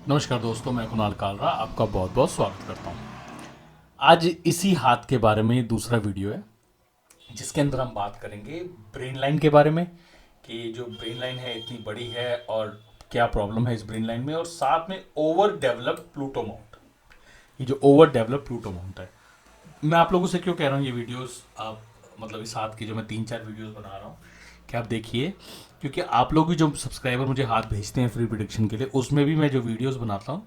नमस्कार दोस्तों, मैं कुणाल कालरा आपका बहुत बहुत स्वागत करता हूँ। आज इसी हाथ के बारे में दूसरा वीडियो है जिसके अंदर हम बात करेंगे ब्रेन लाइन के बारे में कि जो ब्रेन लाइन है इतनी बड़ी है और क्या प्रॉब्लम है इस ब्रेन लाइन में, और साथ में ओवर डेवलप प्लूटो माउंट। ये जो ओवर डेवलप प्लूटो माउंट है, मैं आप लोगों से क्यों कह रहा हूँ ये वीडियोस आप मतलब इस हाथ की जो मैं 3-4 वीडियोस बना रहा हूँ कि आप देखिए, क्योंकि आप लोग भी जो सब्सक्राइबर मुझे हाथ भेजते हैं फ्री प्रोडिक्शन के लिए, उसमें भी मैं जो वीडियोस बनाता हूँ,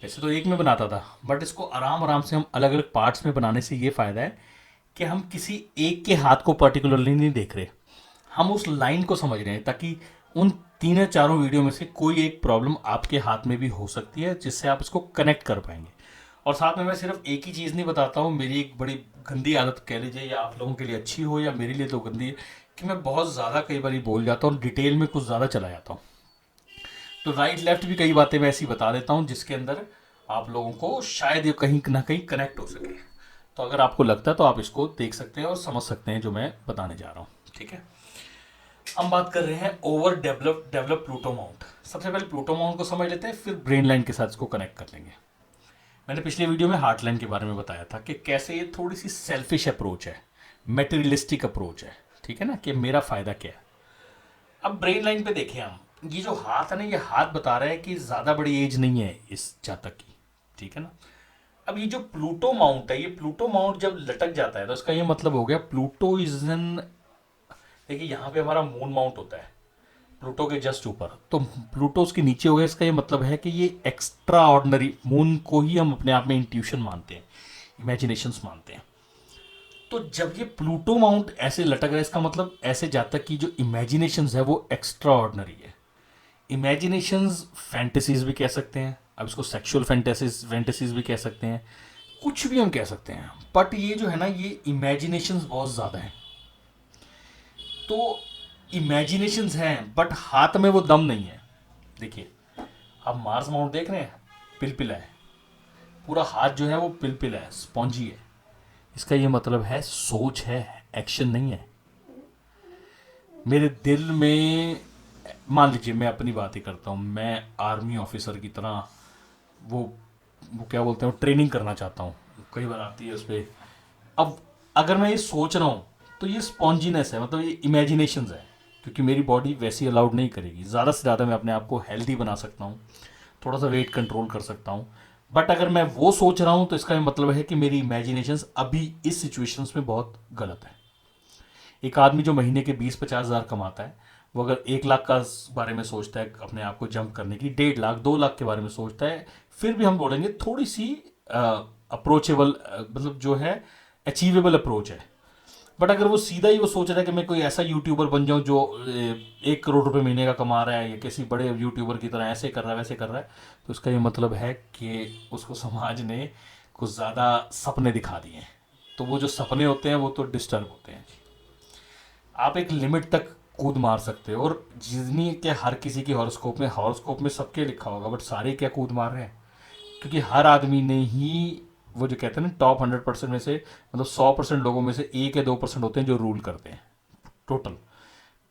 वैसे तो एक में बनाता था, बट इसको आराम आराम से हम अलग अलग पार्ट्स में बनाने से ये फ़ायदा है कि हम किसी एक के हाथ को पर्टिकुलरली नहीं देख रहे, हम उस लाइन को समझ रहे हैं, ताकि उन 3 या 4 वीडियो में से कोई एक प्रॉब्लम आपके हाथ में भी हो सकती है जिससे आप इसको कनेक्ट कर पाएंगे। और साथ में मैं सिर्फ एक ही चीज़ नहीं बताता हूँ, मेरी एक बड़ी गंदी आदत कह लीजिए, या आप लोगों के लिए अच्छी हो या मेरे लिए तो गंदी है, कि मैं बहुत ज़्यादा कई बार बोल जाता हूँ, डिटेल में कुछ ज़्यादा चला जाता हूँ। तो राइट लेफ्ट भी कई बातें मैं ऐसी बता देता हूँ जिसके अंदर आप लोगों को शायद ये कहीं ना कहीं कनेक्ट हो सके। तो अगर आपको लगता है तो आप इसको देख सकते हैं और समझ सकते हैं जो मैं बताने जा रहा हूँ। ठीक है, हम बात कर रहे हैं ओवर डेवलप प्लूटो माउंट। सबसे पहले प्लूटो माउंट को समझ लेते हैं, फिर ब्रेन लाइन के साथ इसको कनेक्ट कर लेंगे। मैंने पिछले वीडियो में हार्ट लाइन के बारे में बताया था कि कैसे ये थोड़ी सी सेल्फिश अप्रोच है, मेटेरियलिस्टिक अप्रोच है। ठीक है ना, कि मेरा फायदा क्या है। अब ब्रेन लाइन पे देखें हम, ये जो हाथ है ना, ये हाथ बता रहा है कि ज़्यादा बड़ी एज नहीं है इस जातक की। ठीक है ना। अब ये जो प्लूटो माउंट है, ये प्लूटो माउंट जब लटक जाता है तो इसका ये मतलब हो गया प्लूटो इज एन, देखिए यहाँ पे हमारा मून माउंट होता है प्लूटो के जस्ट ऊपर, तो प्लूटो उसके नीचे हो गया। इसका ये मतलब है कि ये एक्स्ट्रा ऑर्डनरी, मून को ही हम अपने आप में इंट्यूशन मानते हैं, इमेजिनेशंस मानते हैं। तो जब ये प्लूटो माउंट ऐसे लटक रहा है, इसका मतलब ऐसे जातक की जो इमेजिनेशंस है वो एक्स्ट्रा ऑर्डनरी है। इमेजिनेशंस फैंटेसीज भी कह सकते हैं, अब इसको सेक्सुअल फैंटेसीज फैंटेसीज भी कह सकते हैं, कुछ भी हम कह सकते हैं, बट ये जो है ना, ये इमेजिनेशंस बहुत ज़्यादा है। तो इमेजिनेशंस हैं बट हाथ में वो दम नहीं है। देखिए, आप मार्स माउंट देख रहे हैं, पिलपिला है, पूरा हाथ जो है वो पिलपिला है, स्पॉन्जी है। इसका ये मतलब है सोच है, एक्शन नहीं है। मेरे दिल में, मान लीजिए मैं अपनी बात ही करता हूँ, मैं आर्मी ऑफिसर की तरह वो वो क्या बोलते हैं, वो ट्रेनिंग करना चाहता हूँ, कई बार आती है उस पर। अब अगर मैं ये सोच रहा हूँ तो ये स्पॉन्जीनेस है, मतलब ये इमेजिनेशन है, क्योंकि मेरी बॉडी वैसी अलाउड नहीं करेगी। ज़्यादा से ज़्यादा मैं अपने आप को हेल्दी बना सकता हूँ, थोड़ा सा वेट कंट्रोल कर सकता हूँ, बट अगर मैं वो सोच रहा हूँ तो इसका मतलब है कि मेरी इमेजिनेशंस अभी इस सिचुएशंस में बहुत गलत है। एक आदमी जो महीने के 20-50 हज़ार कमाता है, वो अगर 1 लाख का बारे में सोचता है अपने आप को जंप करने की, 1.5 लाख 2 लाख के बारे में सोचता है, फिर भी हम बोलेंगे थोड़ी सी अप्रोचेबल, मतलब जो है अचीवेबल अप्रोच है। बट अगर वो सीधा ही वो सोच रहा है कि मैं कोई ऐसा यूट्यूबर बन जाऊं जो 1 करोड़ रुपए महीने का कमा रहा है, या किसी बड़े यूट्यूबर की तरह ऐसे कर रहा है वैसे कर रहा है, तो इसका ये मतलब है कि उसको समाज ने कुछ ज़्यादा सपने दिखा दिए हैं। तो वो जो सपने होते हैं वो तो डिस्टर्ब होते हैं। आप एक लिमिट तक कूद मार सकते हो, और जितनी के हर किसी की हॉरोस्कोप में सबके लिखा होगा, बट सारे क्या कूद मार रहे हैं, क्योंकि हर आदमी ने ही, वो जो कहते हैं ना टॉप 100% में से, मतलब 100% लोगों में से 1 या 2% होते हैं जो रूल करते हैं टोटल।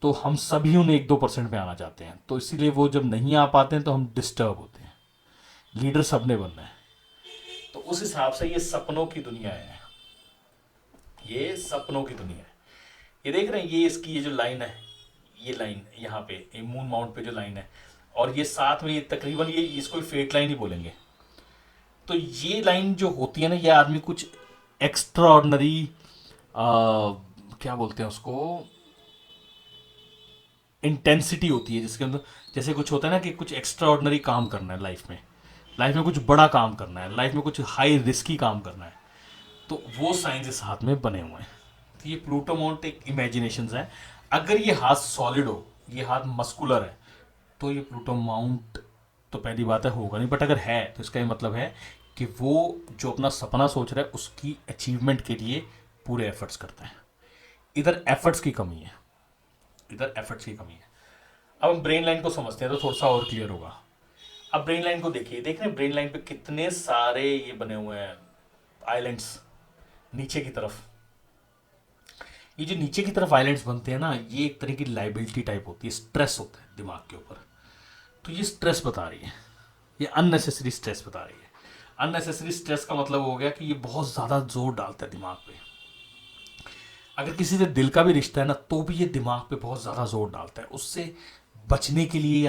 तो हम सभी उन 1-2% में आना चाहते हैं, तो इसीलिए वो जब नहीं आ पाते हैं तो हम डिस्टर्ब होते हैं। लीडर सबने बनना है। तो उस हिसाब से ये सपनों की दुनिया है, ये सपनों की दुनिया है। ये देख रहे हैं, ये इसकी ये जो लाइन है, ये लाइन यहाँ पे ये मून माउंट पे जो लाइन है, और ये साथ में ये तकरीबन ये इसको फेट लाइन ही बोलेंगे। तो ये लाइन जो होती है ना, ये आदमी कुछ एक्स्ट्रा ऑर्डनरी, क्या बोलते हैं उसको, इंटेंसिटी होती है जिसके अंदर, जैसे कुछ होता है ना कि कुछ एक्स्ट्रा ऑर्डनरी काम करना है लाइफ में, लाइफ में कुछ बड़ा काम करना है, लाइफ में कुछ हाई रिस्की काम करना है, तो वो साइंस इस हाथ में बने हुए हैं। तो ये प्लूटो माउंट एक इमेजिनेशन है। अगर ये हाथ सॉलिड हो, ये हाथ मस्कुलर है, तो ये प्लूटो माउंट तो पहली बात है होगा नहीं, बट अगर है तो इसका ये मतलब है कि वो जो अपना सपना सोच रहा है उसकी अचीवमेंट के लिए पूरे एफर्ट्स करता है। इधर एफर्ट्स की कमी है, इधर एफर्ट्स की कमी है। अब हम ब्रेन लाइन को समझते हैं तो थोड़ा सा और क्लियर होगा। अब ब्रेन लाइन को देखिए, देख रहे हैं ब्रेन लाइन पे कितने सारे ये बने हुए हैं आइलैंड्स नीचे की तरफ। ये जो नीचे की तरफ आइलैंड्स बनते हैं ना, ये एक तरह की लाइबिलिटी टाइप होती है, स्ट्रेस होता है दिमाग के ऊपर। तो ये स्ट्रेस बता रही है। ये अननेसेसरी स्ट्रेस बता रही है। अननेसेसरी स्ट्रेस का मतलब हो गया कि ये बहुत ज़्यादा जोर डालता है दिमाग पे। अगर किसी से दिल का भी रिश्ता है ना, तो भी ये दिमाग पे बहुत ज़्यादा जोर डालता है, उससे बचने के लिए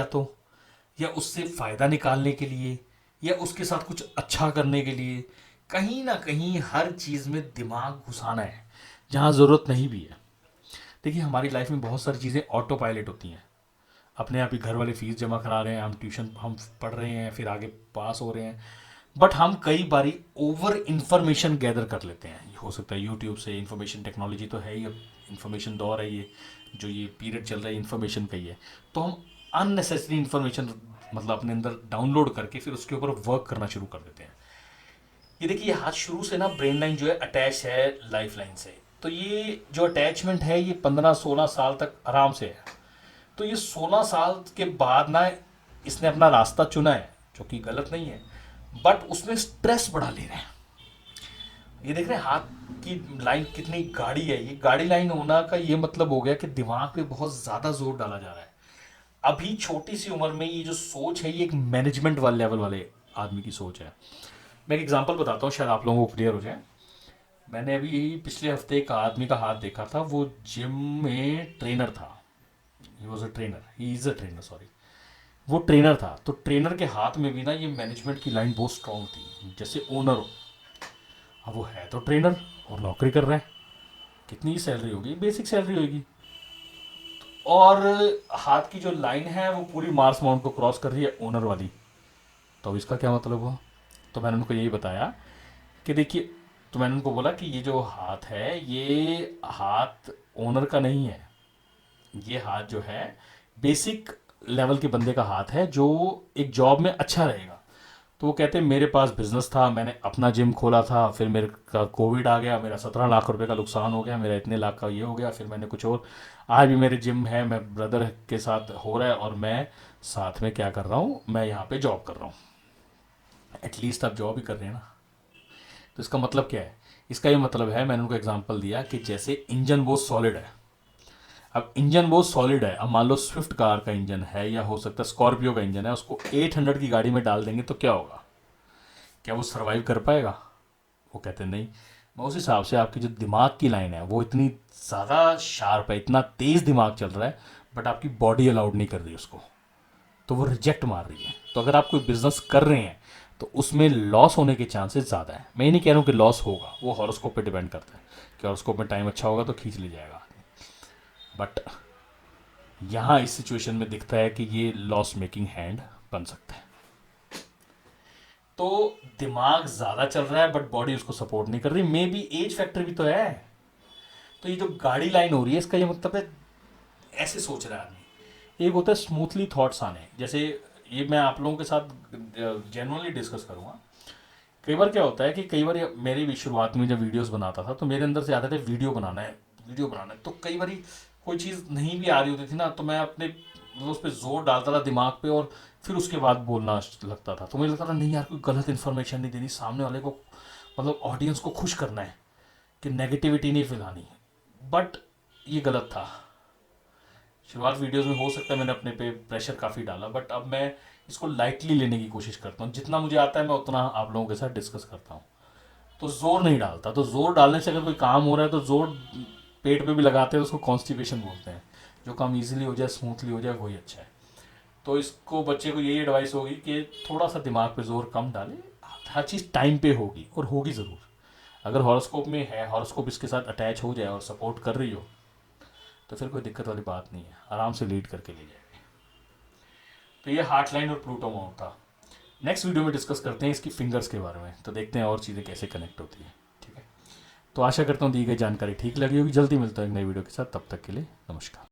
या उससे फ़ायदा निकालने के लिए, या उसके साथ कुछ अच्छा करने के लिए। कहीं ना कहीं हर चीज़ में दिमाग घुसाना है जहाँ ज़रूरत नहीं भी है। देखिए, हमारी लाइफ में बहुत सारी चीज़ें ऑटो पायलट होती हैं। अपने आप ही घर वाले फीस जमा करा रहे हैं, हम ट्यूशन हम पढ़ रहे हैं, फिर आगे पास हो रहे हैं। बट हम कई बारी ओवर इन्फॉर्मेशन गैदर कर लेते हैं। हो सकता है यूट्यूब से, इन्फॉर्मेशन टेक्नोलॉजी तो है ही, अब इन्फॉर्मेशन दौर है ये, जो ये पीरियड चल रहा है इन्फॉर्मेशन का ही है। तो हम अननेसेसरी इन्फॉर्मेशन मतलब अपने अंदर डाउनलोड करके फिर उसके ऊपर वर्क करना शुरू कर देते हैं। ये देखिए, हाथ शुरू से ना ब्रेन लाइन जो है अटैच है लाइफ लाइन से। तो ये जो अटैचमेंट है ये 15-16 साल तक आराम से है। तो ये 16 साल के बाद ना इसने अपना रास्ता चुना है, जो कि गलत नहीं है, बट उसमें स्ट्रेस बढ़ा ले रहे हैं। ये देख रहे हैं हाथ की लाइन कितनी गाढ़ी है। ये गाढ़ी लाइन होना का ये मतलब हो गया कि दिमाग पे बहुत ज़्यादा जोर डाला जा रहा है। अभी छोटी सी उम्र में ये जो सोच है, ये एक मैनेजमेंट वाले लेवल वाले आदमी की सोच है। मैं एक एग्जांपल बताता हूँ, शायद आप लोगों को क्लियर हो जाए। मैंने अभी पिछले हफ्ते एक आदमी का हाथ देखा था, वो जिम में ट्रेनर था। He was a trainer, he is a trainer, sorry. वो ट्रेनर था, तो ट्रेनर के हाथ में भी ना ये मैनेजमेंट की लाइन बहुत स्ट्रांग थी, जैसे ओनर हो। अब वो है तो ट्रेनर और नौकरी कर रहा है, कितनी सैलरी होगी, बेसिक सैलरी होगी। और हाथ की जो लाइन है वो पूरी मार्स माउंट को क्रॉस कर रही है, ओनर वाली। तो अब इसका क्या मतलब हुआ? तो मैंने उनको यही बताया कि देखिए, तो मैंने उनको बोला कि ये जो हाथ है, ये हाथ ओनर का नहीं है। ये हाथ जो है बेसिक लेवल के बंदे का हाथ है, जो एक जॉब में अच्छा रहेगा। तो वो कहते हैं मेरे पास बिजनेस था, मैंने अपना जिम खोला था, फिर मेरे का कोविड आ गया, मेरा 17 लाख रुपए का नुकसान हो गया, मेरा इतने लाख का ये हो गया, फिर मैंने कुछ और। आज भी मेरे जिम है, मैं ब्रदर के साथ हो रहा है, और मैं साथ में क्या कर रहा हूँ, मैं यहाँ पे जॉब कर रहा हूँ। एटलीस्ट आप जॉब ही कर रहे हैं ना। तो इसका मतलब क्या है? इसका ये मतलब है, मैंने उनको एग्जांपल दिया कि जैसे इंजन बहुत सॉलिड है। अब इंजन बहुत सॉलिड है, अब मान लो स्विफ्ट कार का इंजन है, या हो सकता है स्कॉर्पियो का इंजन है, उसको 800 की गाड़ी में डाल देंगे तो क्या होगा? क्या वो सर्वाइव कर पाएगा? वो कहते हैं नहीं। मैं उस हिसाब से आपकी जो दिमाग की लाइन है वो इतनी ज़्यादा शार्प है, इतना तेज़ दिमाग चल रहा है, बट आपकी बॉडी अलाउड नहीं कर रही उसको, तो वो रिजेक्ट मार रही है। तो अगर आप कोई बिजनेस कर रहे हैं तो उसमें लॉस होने के चांसेस ज़्यादा है। मैं ये नहीं कह रहा हूँ कि लॉस होगा, वो हॉरोस्कोप पे डिपेंड करता है कि हॉरोस्कोप में टाइम अच्छा होगा तो खींच ले जाएगा। बट यहाँ इस सिचुएशन में दिखता है कि ये लॉस मेकिंग हैंड बन सकता है। तो दिमाग ज़्यादा चल रहा है बट बॉडी उसको सपोर्ट नहीं कर रही। मे बी एज फैक्टर भी तो है। तो ये जो गाड़ी लाइन हो रही है, इसका ये मतलब है ऐसे सोच रहा है आदमी। एक होता है स्मूथली थॉट्स आने, जैसे ये मैं आप लोगों के साथ जेनुअनली डिस्कस करूँगा। कई बार क्या होता है कि कई बार मेरी भी शुरुआत में जब वीडियोस बनाता था, तो मेरे अंदर से आता था वीडियो बनाना है, वीडियो बनाना है। तो कई बार कोई चीज़ नहीं भी आ रही होती थी ना, तो मैं अपने मतलब उस पर जोर डालता था दिमाग पे, और फिर उसके बाद बोलना लगता था। तो मुझे लगता था नहीं यार, कोई गलत इन्फॉर्मेशन नहीं देनी सामने वाले को, मतलब ऑडियंस को खुश करना है, कि नेगेटिविटी नहीं फैलानी। बट ये गलत था। शुरुआत वीडियोस में हो सकता है मैंने अपने पे प्रेशर काफ़ी डाला, बट अब मैं इसको लाइटली लेने की कोशिश करता हूँ। जितना मुझे आता है मैं उतना आप लोगों के साथ डिस्कस करता हूँ। तो जोर नहीं डालता। तो जोर डालने से अगर कोई काम हो रहा है तो जोर पेट पे भी लगाते हैं, तो उसको कॉन्स्टिपेशन बोलते हैं। जो काम इजीली हो जाए, स्मूथली हो जाए, वही अच्छा है। तो इसको बच्चे को यही एडवाइस होगी कि थोड़ा सा दिमाग पे जोर कम डाले। हर चीज़ टाइम पे होगी, और होगी ज़रूर। अगर हॉरोस्कोप में है, हॉरोस्कोप इसके साथ अटैच हो जाए और सपोर्ट कर रही हो, तो फिर कोई दिक्कत वाली बात नहीं है, आराम से लीड करके ले जाएगी। तो ये हार्ट लाइन और प्लूटो माउंट था। नेक्स्ट वीडियो में डिस्कस करते हैं इसकी फिंगर्स के बारे में, तो देखते हैं और चीज़ें कैसे कनेक्ट होती है। ठीक है, तो आशा करता हूँ दी गई जानकारी ठीक लगी होगी। जल्दी मिलता है एक नई वीडियो के साथ, तब तक के लिए नमस्कार।